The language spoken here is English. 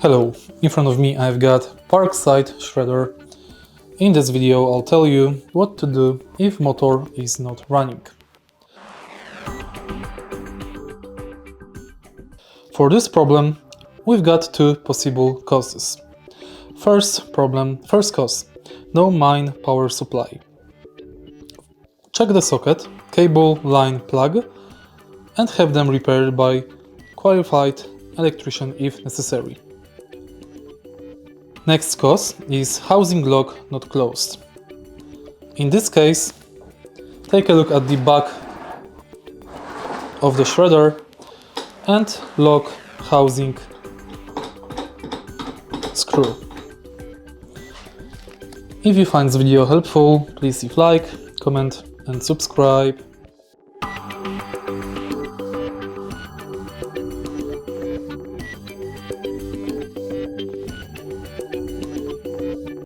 Hello, in front of me I've got Parkside Shredder. In this video I'll tell you what to do if motor is not running. For this problem we've got two possible causes. First cause, no main power supply. Check the socket, cable, line, plug and have them repaired by qualified electrician if necessary. Next cause is housing lock not closed. In this case, take a look at the back of the shredder and lock housing screw. If you find this video helpful, please leave like, comment and subscribe.